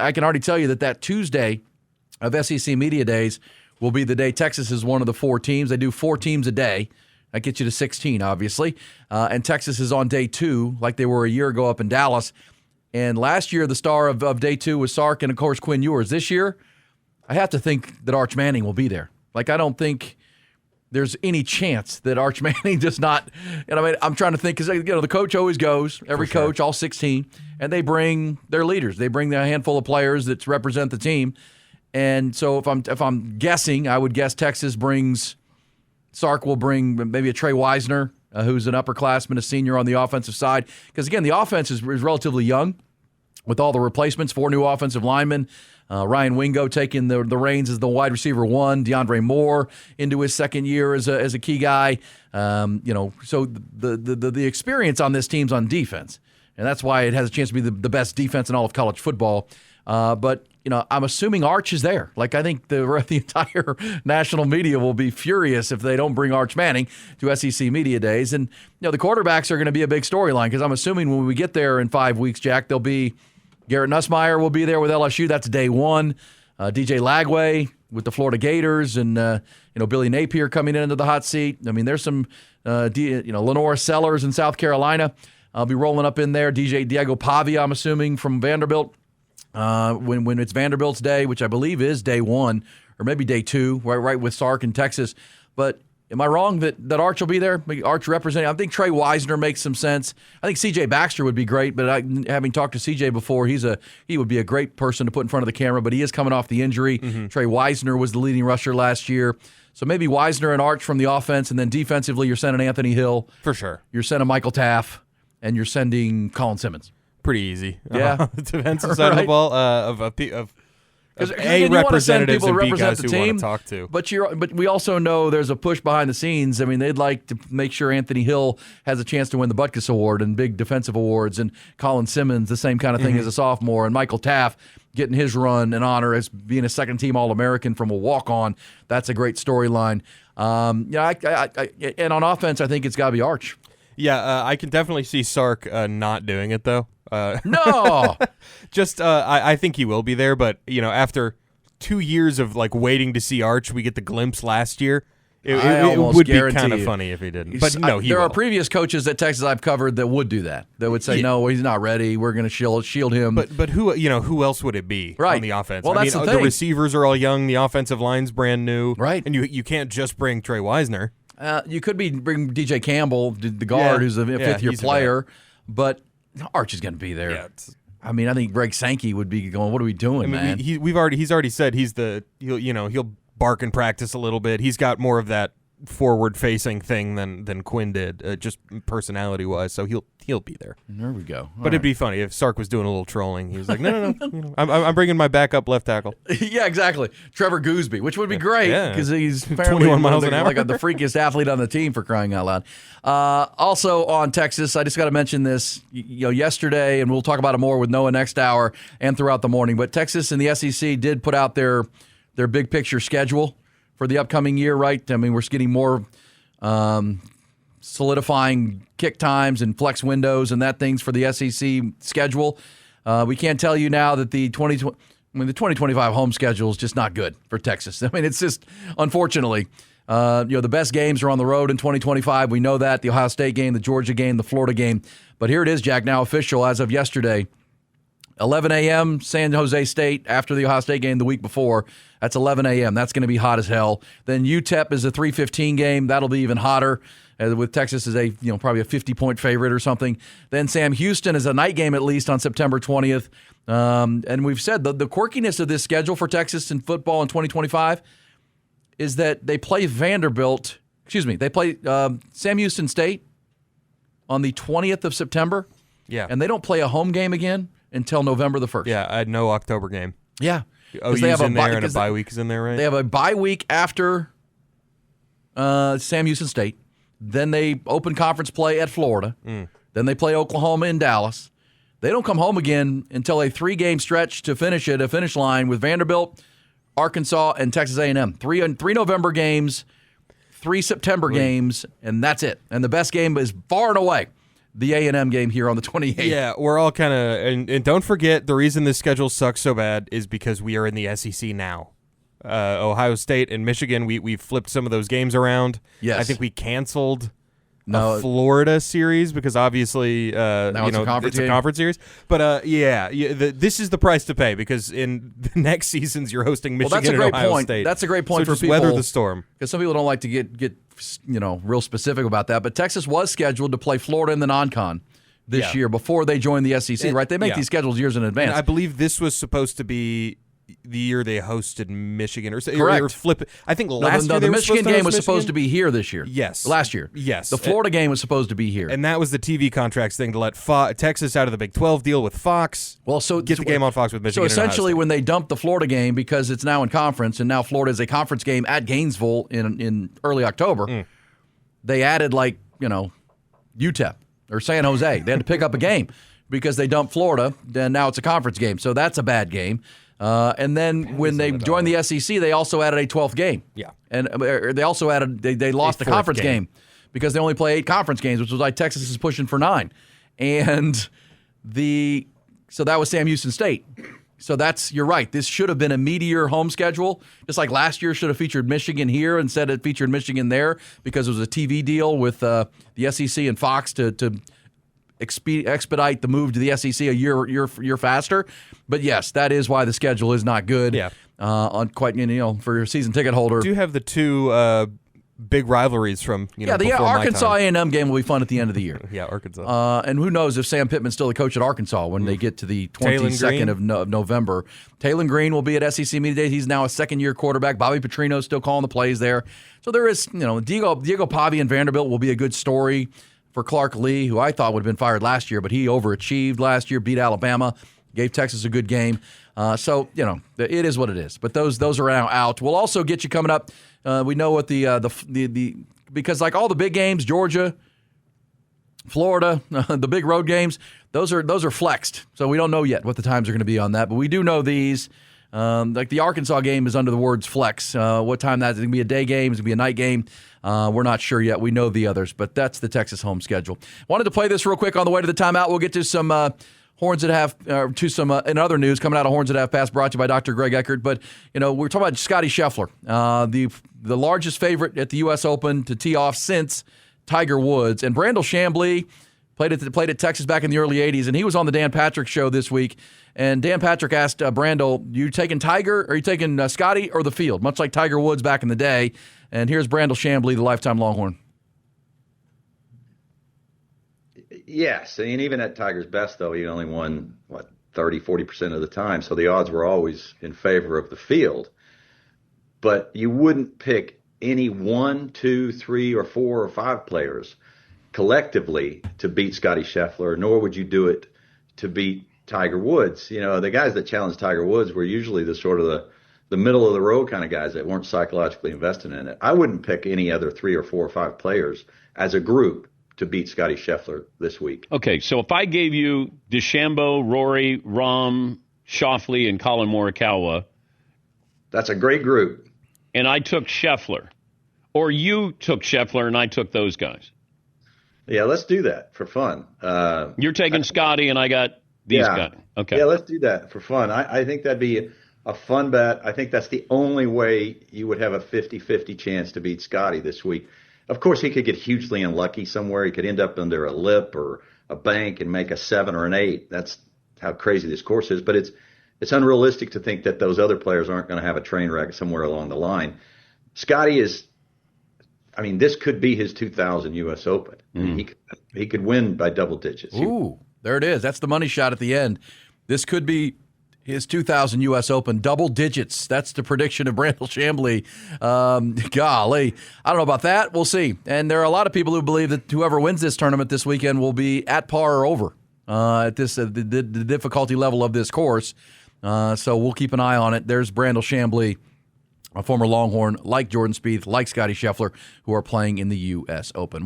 I can already tell you that Tuesday of SEC Media Days will be the day Texas is one of the 4 teams. They do 4 teams a day. That gets you to 16, obviously. And Texas is on day 2, like they were a year ago up in Dallas. And last year, the star of day 2 was Sark and, of course, Quinn Ewers. This year, I have to think that Arch Manning will be there. Like, I don't think there's any chance that Arch Manning does not. And I mean, I'm trying to think because the coach always goes, every coach, all 16, and they bring their leaders. They bring a handful of players that represent the team. And so if I'm guessing, I would guess Texas brings. Sark will bring maybe a Trey Wisner, who's an upperclassman, a senior on the offensive side. Because, again, the offense is relatively young with all the replacements, 4 new offensive linemen. Ryan Wingo taking the reins as the wide receiver 1. DeAndre Moore into his second year as a key guy. So the experience on this team's on defense. And that's why it has a chance to be the best defense in all of college football. But I'm assuming Arch is there. Like, I think the entire national media will be furious if they don't bring Arch Manning to SEC Media Days. And, the quarterbacks are going to be a big storyline because I'm assuming when we get there in 5 weeks, Jack, there'll be Garrett Nussmeier will be there with LSU. That's day 1. DJ Lagway with the Florida Gators and, Billy Napier coming into the hot seat. I mean, there's some, Lenore Sellers in South Carolina. I'll be rolling up in there. Diego Pavia, I'm assuming, from Vanderbilt. When it's Vanderbilt's day, which I believe is day 1 or maybe day 2, right with Sark in Texas. But am I wrong that Arch will be there? Arch representing. I think Trey Wisner makes some sense. I think C.J. Baxter would be great, but having talked to C.J. before, he would be a great person to put in front of the camera. But he is coming off the injury. Mm-hmm. Trey Wisner was the leading rusher last year. So maybe Wisner and Arch from the offense, and then defensively you're sending Anthony Hill. For sure. You're sending Michael Taff, and you're sending Colin Simmons. Pretty easy. Yeah. Defensive side of the ball of representatives and B guys who want to talk to. But we also know there's a push behind the scenes. I mean, they'd like to make sure Anthony Hill has a chance to win the Butkus Award and big defensive awards, and Colin Simmons, the same kind of thing as a sophomore, and Michael Taff getting his run and honor as being a second-team All-American from a walk-on. That's a great storyline. And on offense, I think it's got to be Arch. Yeah, I can definitely see Sark not doing it, though. No! I think he will be there, but, after 2 years of, waiting to see Arch, we get the glimpse last year. It would be kind of funny if he didn't. But no, he There will. are previous coaches at Texas I've covered that would do that. That would say, no, he's not ready. We're going to shield him. But who else would it be on the offense? Well, that's the thing. The receivers are all young. The offensive line's brand new. Right. And you can't just bring Trey Wisner. You could bring DJ Campbell, the guard, who's a fifth-year player. But Arch is going to be there. Yeah, I think Greg Sankey would be going, what are we doing, man? He's already said he'll bark and practice a little bit. He's got more of that forward-facing thing than Quinn did, just personality-wise. So he'll be there. There we go. But it'd be funny if Sark was doing a little trolling. He was like, no. I'm bringing my backup left tackle. Yeah, exactly. Trevor Gooseby, which would be great because he's apparently 21 miles an hour. Like the freakiest athlete on the team, for crying out loud. Also on Texas, I just got to mention this. Yesterday, and we'll talk about it more with Noah next hour and throughout the morning. But Texas and the SEC did put out their big picture schedule for the upcoming year, right? I mean, we're getting more solidifying kick times and flex windows and that things for the SEC schedule. We can't tell you now that the 2025 home schedule is just not good for Texas. I mean, it's just, unfortunately, the best games are on the road in 2025. We know that, the Ohio State game, the Georgia game, the Florida game. But here it is, Jack, now official as of yesterday. 11 a.m. San Jose State after the Ohio State game the week before. That's 11 a.m. That's going to be hot as hell. Then UTEP is a 3:15 game. That'll be even hotter with Texas as probably a 50-point favorite or something. Then Sam Houston is a night game at least on September 20th. And we've said the quirkiness of this schedule for Texas in football in 2025 is that they play they play Sam Houston State on the 20th of September. Yeah. And they don't play a home game again until November the 1st. Yeah, I had no October game. Yeah. OU's they have in there and a bye week is in there, right? They have a bye week after Sam Houston State. Then they open conference play at Florida. Then they play Oklahoma in Dallas. They don't come home again until a 3-game stretch to finish at a finish line with Vanderbilt, Arkansas, and Texas A&M. Three November games, 3 September games, and that's it. And the best game is far and away the A&M game here on the 28th. Yeah, we're all kind of, and don't forget, the reason this schedule sucks so bad is because we are in the SEC now. Ohio State and Michigan, we flipped some of those games around. Yes. I think we canceled a Florida series because obviously it's a conference series. But this is the price to pay because in the next seasons you're hosting Michigan and Ohio State. That's a great point so for just people. Weather the storm. Because some people don't like to get real specific about that. But Texas was scheduled to play Florida in the non-con this year before they joined the SEC, right? They make these schedules years in advance. And I believe this was supposed to be the year they hosted Michigan, or correct. Flip it. I think last year the Michigan game was supposed to be here this year. Yes, last year. Yes, the Florida game was supposed to be here, and that was the TV contracts thing to let Texas out of the Big 12 deal with Fox. Well, so get the game on Fox with Michigan. So essentially, when they dumped the Florida game because it's now in conference, and now Florida is a conference game at Gainesville in early October, they added UTEP or San Jose. They had to pick up a game because they dumped Florida. Then now it's a conference game, so that's a bad game. And then when they joined the SEC, they also added a 12th game. Yeah. And they also added, they lost the conference game because they only play 8 conference games, which was like Texas is pushing for 9. And so that was Sam Houston State. So you're right. This should have been a meatier home schedule. Just like last year should have featured Michigan here instead it featured Michigan there because it was a TV deal with the SEC and Fox to expedite the move to the SEC a year faster. But yes, that is why the schedule is not good. Yeah. For your season ticket holder. Do you have the two big rivalries from the before Arkansas A&M game will be fun at the end of the year. Yeah, Arkansas. And who knows if Sam Pittman's still the coach at Arkansas when they get to the 22nd of November. Taylor Green will be at SEC Media Days. He's now a second-year quarterback. Bobby Petrino's still calling the plays there. So there is, Diego Pavia and Vanderbilt will be a good story for Clark Lee, who I thought would have been fired last year, but he overachieved last year, beat Alabama, gave Texas a good game. So it is what it is. But those are now out. We'll also get you coming up. We know what the because like all the big games, Georgia, Florida, the big road games, those are flexed. So we don't know yet what the times are going to be on that, but we do know these. Like the Arkansas game is under the words flex. What time that's going to be a day game? Is it going to be a night game? We're not sure yet. We know the others, but that's the Texas home schedule. Wanted to play this real quick on the way to the timeout. We'll get to some Horns that have in other news coming out of Horns that have passed, brought to you by Dr. Greg Eckert. But we're talking about Scottie Scheffler, the largest favorite at the U.S. Open to tee off since Tiger Woods, and Brandel Chamblee played at Texas back in the early '80s, and he was on the Dan Patrick Show this week. And Dan Patrick asked Brandel, "You taking Tiger, or are you taking Scottie, or the field?" Much like Tiger Woods back in the day. And here's Brandel Chamblee, the lifetime Longhorn. Yes, and even at Tiger's best, though, he only won 30-40% of the time, so the odds were always in favor of the field. But you wouldn't pick any 1, 2, 3, or 4 or 5 players collectively to beat Scottie Scheffler, nor would you do it to beat Tiger Woods. The guys that challenged Tiger Woods were usually the sort of the middle of the road kind of guys that weren't psychologically invested in it. I wouldn't pick any other 3 or 4 or 5 players as a group to beat Scottie Scheffler this week. Okay, so if I gave you DeChambeau, Rory, Rahm, Schauffele, and Colin Morikawa. That's a great group. And I took Scheffler. Or you took Scheffler and I took those guys. Yeah, let's do that for fun. You're taking Scottie and I got these guys. Okay. Yeah, let's do that for fun. I think that'd be a fun bet. I think that's the only way you would have a 50-50 chance to beat Scottie this week. Of course, he could get hugely unlucky somewhere. He could end up under a lip or a bank and make a 7 or an 8. That's how crazy this course is. But it's unrealistic to think that those other players aren't going to have a train wreck somewhere along the line. Scottie this could be his 2000 U.S. Open. He could win by double digits. Ooh, there it is. That's the money shot at the end. This could be his 2000 U.S. Open, double digits. That's the prediction of Brandel Chamblee. Golly, I don't know about that. We'll see. And there are a lot of people who believe that whoever wins this tournament this weekend will be at par or over at this the difficulty level of this course. So we'll keep an eye on it. There's Brandel Chamblee, a former Longhorn, like Jordan Spieth, like Scottie Scheffler, who are playing in the U.S. Open.